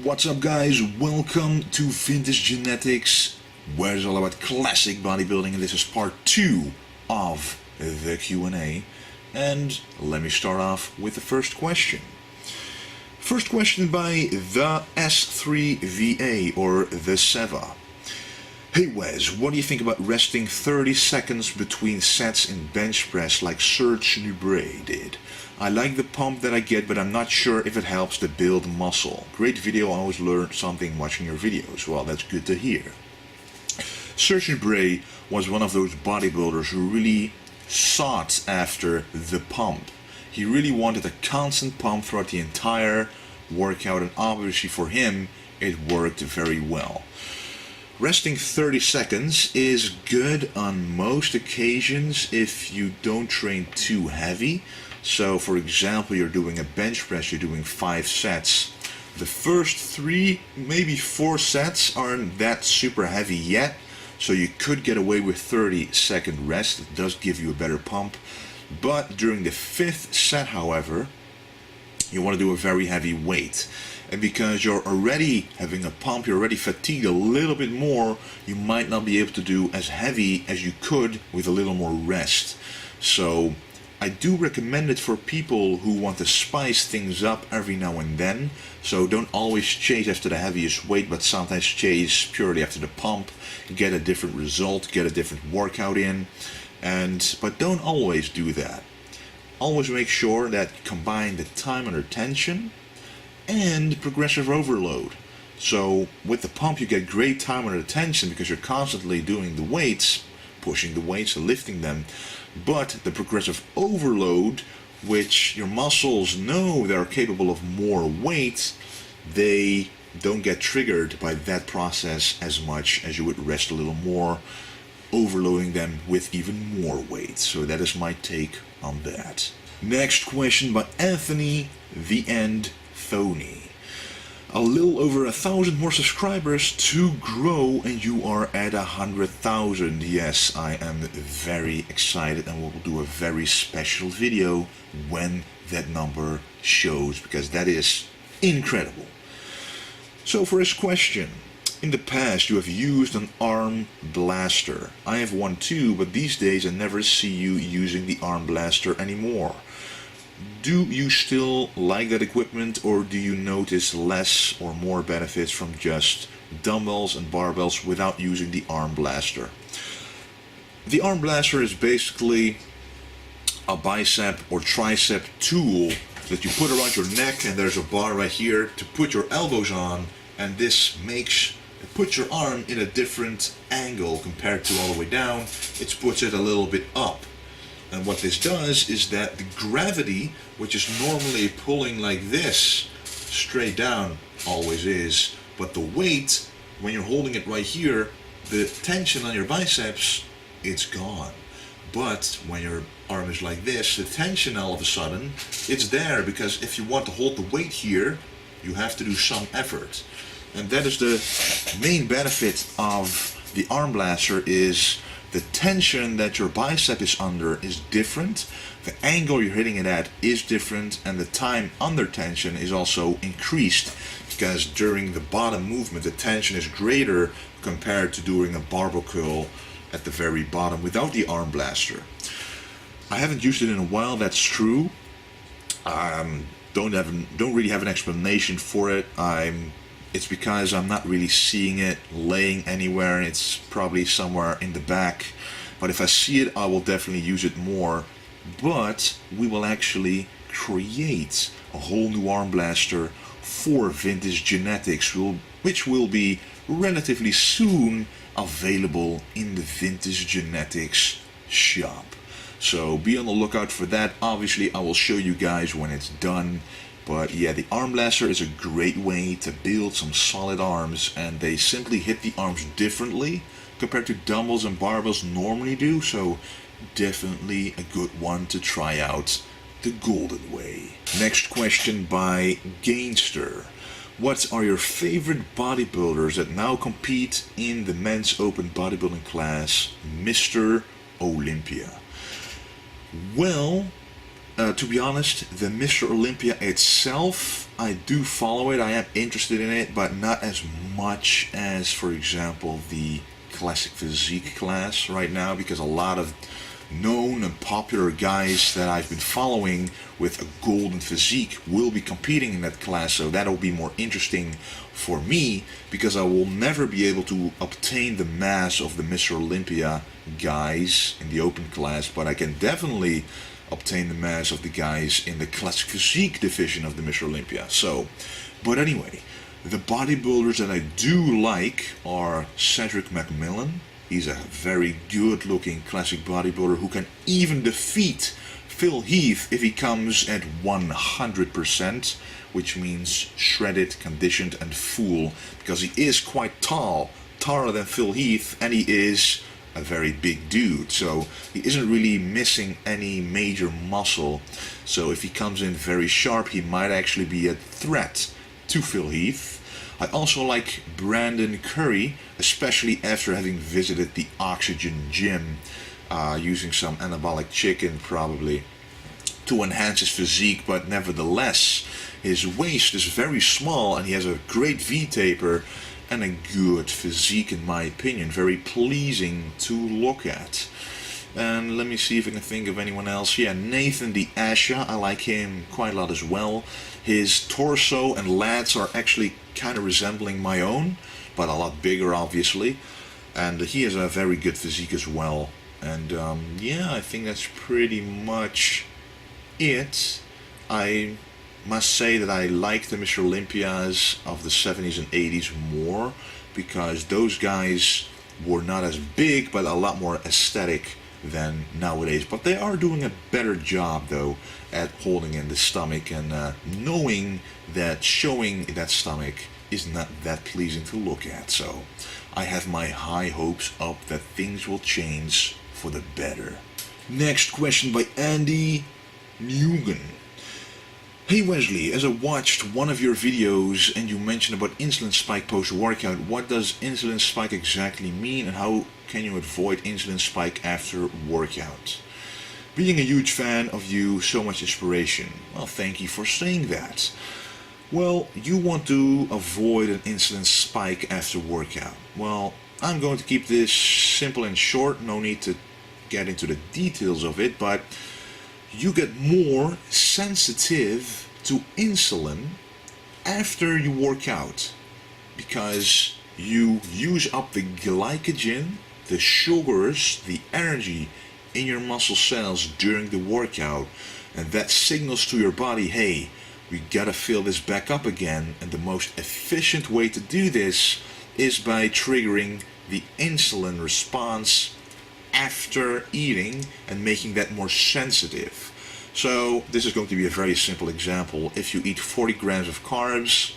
What's up guys, welcome to Vintage Genetics, where it's all about classic bodybuilding, and this is part 2 of the Q&A. And let me start off with the first question. First question by the S3VA, or the Seva. Hey Wes, what do you think about resting 30 seconds between sets in bench press like Serge Nubret did? I like the pump that I get, but I'm not sure if it helps to build muscle. Great video, I always learn something watching your videos. Well, that's good to hear. Serge Nubret was one of those bodybuilders who really sought after the pump. He really wanted a constant pump throughout the entire workout, and obviously for him it worked very well. Resting 30 seconds is good on most occasions if you don't train too heavy. So for example, you're doing a bench press, you're doing 5 sets. The first 3, maybe 4 sets aren't that super heavy yet, so you could get away with 30-second rest. It does give you a better pump. But during the 5th set, however, you want to do a very heavy weight. And because you're already having a pump, you're already fatigued a little bit more, you might not be able to do as heavy as you could with a little more rest. So I do recommend it for people who want to spice things up every now and then. So don't always chase after the heaviest weight, but sometimes chase purely after the pump. Get a different result, get a different workout in. But don't always do that. Always make sure that you combine the time under tension and progressive overload. So with the pump you get great time under tension because you're constantly doing the weights, pushing the weights and lifting them. But the progressive overload, which your muscles know they're capable of more weight, they don't get triggered by that process as much as you would rest a little more, overloading them with even more weight. So that is my take on that. Next question by Anthony the End Thony. A little over 1,000 more subscribers to grow and you are at 100,000. Yes, I am very excited and we'll do a very special video when that number shows, because that is incredible. So for his question, in the past you have used an arm blaster. I have one too, but these days I never see you using the arm blaster anymore. Do you still like that equipment, or do you notice less or more benefits from just dumbbells and barbells without using the arm blaster? The arm blaster is basically a bicep or tricep tool that you put around your neck, and there's a bar right here to put your elbows on, and this puts your arm in a different angle compared to all the way down. It puts it a little bit up. And what this does is that the gravity, which is normally pulling like this, straight down, always is, but the weight, when you're holding it right here, the tension on your biceps, it's gone. But when your arm is like this, the tension all of a sudden, it's there, because if you want to hold the weight here, you have to do some effort. And that is the main benefit of the arm blaster, is the tension that your bicep is under is different, the angle you're hitting it at is different, and the time under tension is also increased, because during the bottom movement the tension is greater compared to doing a barbell curl at the very bottom without the arm blaster. I haven't used it in a while, that's true. Don't really have an explanation for it. It's because I'm not really seeing it laying anywhere. It's probably somewhere in the back. But if I see it, I will definitely use it more. But we will actually create a whole new arm blaster for Vintage Genetics, which will be relatively soon available in the Vintage Genetics shop. So be on the lookout for that. Obviously, I will show you guys when it's done. But yeah, the arm blaster is a great way to build some solid arms, and they simply hit the arms differently compared to dumbbells and barbells normally do, so definitely a good one to try out the golden way. Next question by Gainster. What are your favorite bodybuilders that now compete in the men's open bodybuilding class, Mr. Olympia? Well, to be honest, the Mr. Olympia itself I do follow it, I am interested in it, but not as much as, for example, the classic physique class right now, because a lot of known and popular guys that I've been following with a golden physique will be competing in that class, so that'll be more interesting for me, because I will never be able to obtain the mass of the Mr. Olympia guys in the open class, but I can definitely obtain the mass of the guys in the classic physique division of the Mr. Olympia. So, but anyway, the bodybuilders that I do like are Cedric McMillan. He's a very good looking classic bodybuilder who can even defeat Phil Heath if he comes at 100%, which means shredded, conditioned and full, because he is quite tall, taller than Phil Heath, and he is a very big dude, so he isn't really missing any major muscle. So if he comes in very sharp, he might actually be a threat to Phil Heath. I also like Brandon Curry, especially after having visited the Oxygen Gym, using some anabolic chicken probably to enhance his physique, but nevertheless his waist is very small and he has a great V-taper and a good physique in my opinion, very pleasing to look at. And let me see if I can think of anyone else. Yeah, Nathan the Asha, I like him quite a lot as well. His torso and lats are actually kind of resembling my own, but a lot bigger obviously. And he has a very good physique as well. And yeah, I think that's pretty much it. I must say that I like the Mr. Olympias of the 70s and 80s more, because those guys were not as big but a lot more aesthetic than nowadays. But they are doing a better job though at holding in the stomach and knowing that showing that stomach is not that pleasing to look at. So I have my high hopes up that things will change for the better. Next question by Andy Newgan. Hey Wesley, as I watched one of your videos and you mentioned about insulin spike post-workout, what does insulin spike exactly mean and how can you avoid insulin spike after workout? Being a huge fan of you, so much inspiration. Well, thank you for saying that. Well, you want to avoid an insulin spike after workout. Well, I'm going to keep this simple and short, no need to get into the details of it, but you get more sensitive to insulin after you work out because you use up the glycogen, the sugars, the energy in your muscle cells during the workout, and that signals to your body, hey, we gotta fill this back up again. And the most efficient way to do this is by triggering the insulin response after eating and making that more sensitive. So this is going to be a very simple example. If you eat 40 grams of carbs,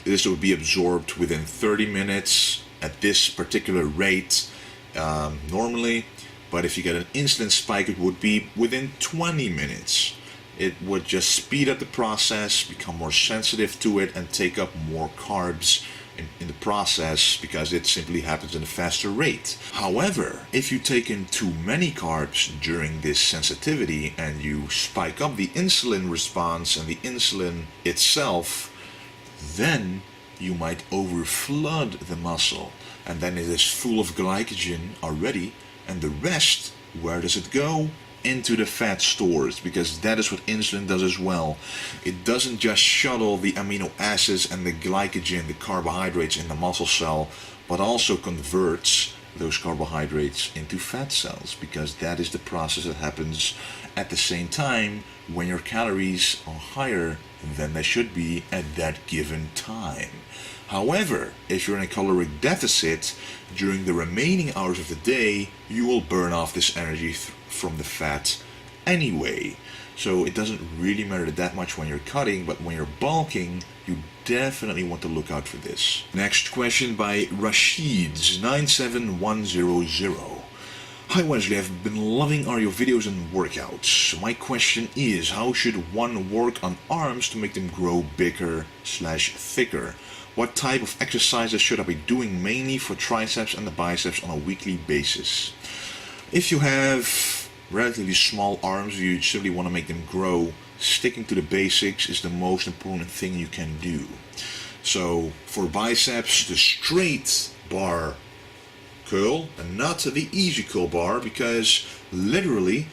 this will be absorbed within 30 minutes at this particular rate normally, but if you get an insulin spike, it would be within 20 minutes. It would just speed up the process, become more sensitive to it, and take up more carbs in the process because it simply happens at a faster rate. However, if you take in too many carbs during this sensitivity and you spike up the insulin response and the insulin itself, then you might overflood the muscle, and then it is full of glycogen already, and the rest, where does it go? Into the fat stores, because that is what insulin does as well. It doesn't just shuttle the amino acids and the glycogen, the carbohydrates in the muscle cell, but also converts those carbohydrates into fat cells, because that is the process that happens at the same time when your calories are higher than they should be at that given time. However, if you're in a caloric deficit during the remaining hours of the day, you will burn off this energy from the fat anyway. So it doesn't really matter that much when you're cutting, but when you're bulking, you definitely want to look out for this. Next question by Rashids97100. Hi Wesley, I've been loving all your videos and workouts. My question is, how should one work on arms to make them grow bigger/thicker? What type of exercises should I be doing mainly for triceps and the biceps on a weekly basis? If you have relatively small arms, you simply want to make them grow sticking to the basics is the most important thing you can do. So for biceps, the straight bar curl and not the easy curl bar, because literally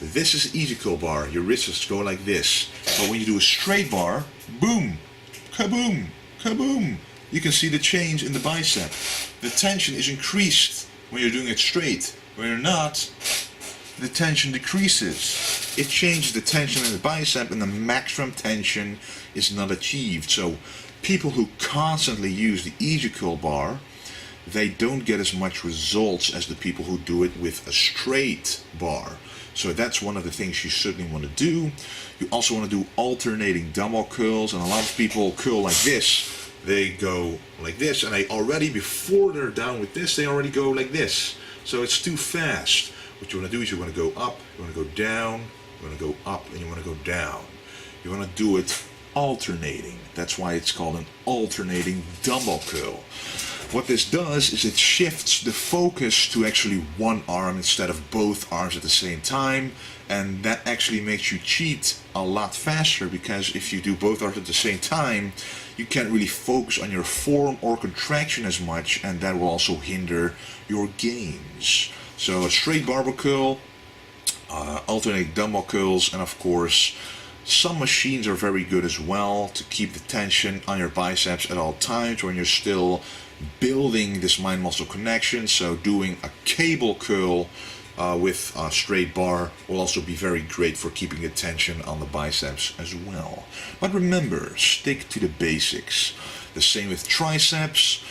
this is easy curl bar. Your wrists go like this. But when you do a straight bar, boom, kaboom, kaboom, you can see the change in the bicep. The tension is increased when you're doing it straight. When you're not, the tension decreases. It changes the tension in the bicep and the maximum tension is not achieved. So people who constantly use the easy curl bar, they don't get as much results as the people who do it with a straight bar. So that's one of the things you certainly want to do. You also want to do alternating dumbbell curls, and a lot of people curl like this. They go like this, and they already, before they're down with this, they already go like this. So it's too fast. What you want to do is you want to go up, you want to go down, you want to go up, and you want to go down. You want to do it alternating. That's why it's called an alternating dumbbell curl. What this does is it shifts the focus to actually one arm instead of both arms at the same time, and that actually makes you cheat a lot faster, because if you do both arms at the same time, you can't really focus on your form or contraction as much, and that will also hinder your gains. So a straight barbell curl, alternating dumbbell curls, and of course some machines are very good as well to keep the tension on your biceps at all times when you're still building this mind-muscle connection. So doing a cable curl with a straight bar will also be very great for keeping the tension on the biceps as well. But remember, stick to the basics. The same with triceps.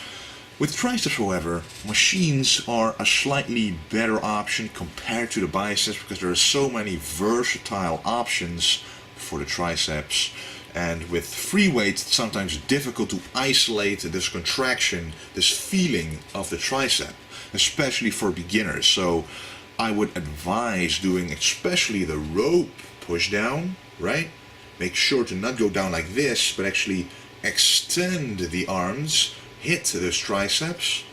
With triceps, however, machines are a slightly better option compared to the biceps, because there are so many versatile options for the triceps. And with free weight, it's sometimes difficult to isolate this contraction, this feeling of the tricep, especially for beginners. So I would advise doing especially the rope push down, right? Make sure to not go down like this, but actually extend the arms, hit those triceps.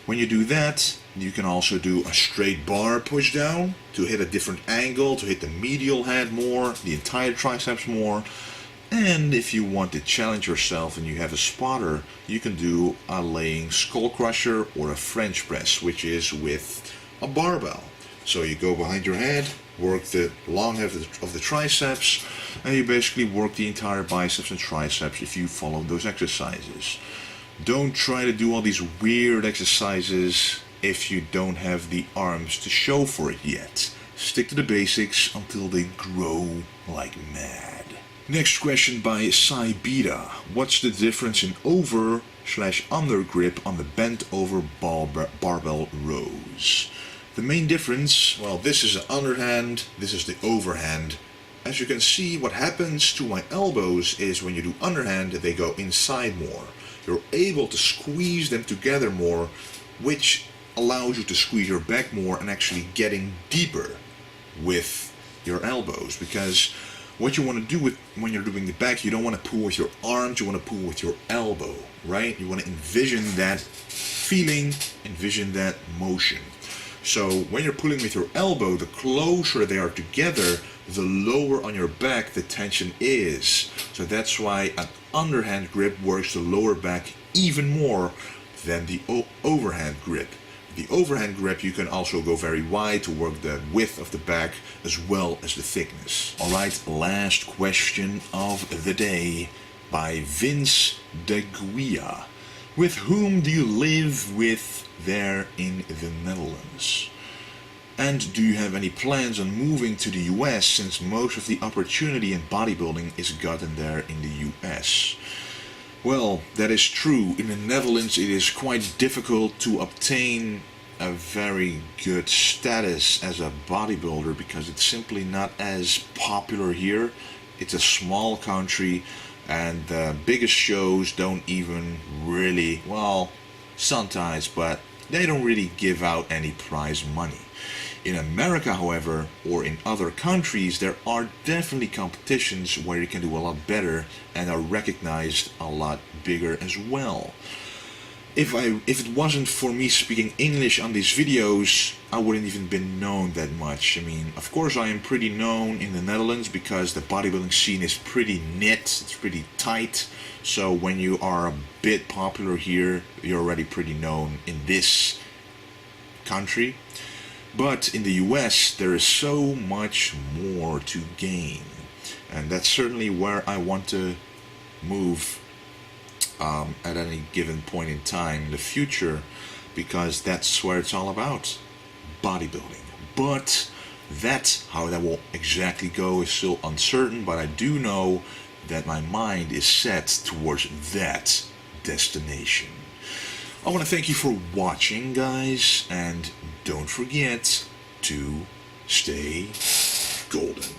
When you do that, you can also do a straight bar push down to hit a different angle, to hit the medial head more, the entire triceps more. And if you want to challenge yourself and you have a spotter, you can do a laying skull crusher or a French press, which is with a barbell. So you go behind your head, work the long head of the triceps, and you basically work the entire biceps and triceps if you follow those exercises. Don't try to do all these weird exercises if you don't have the arms to show for it yet. Stick to the basics until they grow like mad. Next question by Saibita. What's the difference in over/under grip on the bent over barbell rows? The main difference, well, this is the underhand, this is the overhand. As you can see, what happens to my elbows is when you do underhand, they go inside more. You're able to squeeze them together more, which allows you to squeeze your back more and actually getting deeper with your elbows. Because what you want to do when you're doing the back, you don't want to pull with your arms, you want to pull with your elbow, right? You want to envision that feeling, envision that motion. So when you're pulling with your elbow, the closer they are together, the lower on your back the tension is. So that's why an underhand grip works the lower back even more than the overhand grip. The overhand grip, you can also go very wide to work the width of the back as well as the thickness. Alright, last question of the day by Vince de Guia. With whom do you live with there in the Netherlands? And do you have any plans on moving to the US, since most of the opportunity in bodybuilding is gotten there in the US? Well, that is true. In the Netherlands it is quite difficult to obtain a very good status as a bodybuilder because it's simply not as popular here. It's a small country and the biggest shows don't even really, well, sometimes, but they don't really give out any prize money. In America, however, or in other countries, there are definitely competitions where you can do a lot better and are recognized a lot bigger as well. if it wasn't for me speaking English on these videos, I wouldn't even been known that much. I mean, of course I am pretty known in the Netherlands because the bodybuilding scene is pretty knit, it's pretty tight. So when you are a bit popular here, you're already pretty known in this country. But in the US, there is so much more to gain. And that's certainly where I want to move at any given point in time in the future, because that's where it's all about, bodybuilding. But how that will exactly go is still uncertain, but I do know that my mind is set towards that destination. I want to thank you for watching, guys, and don't forget to stay golden.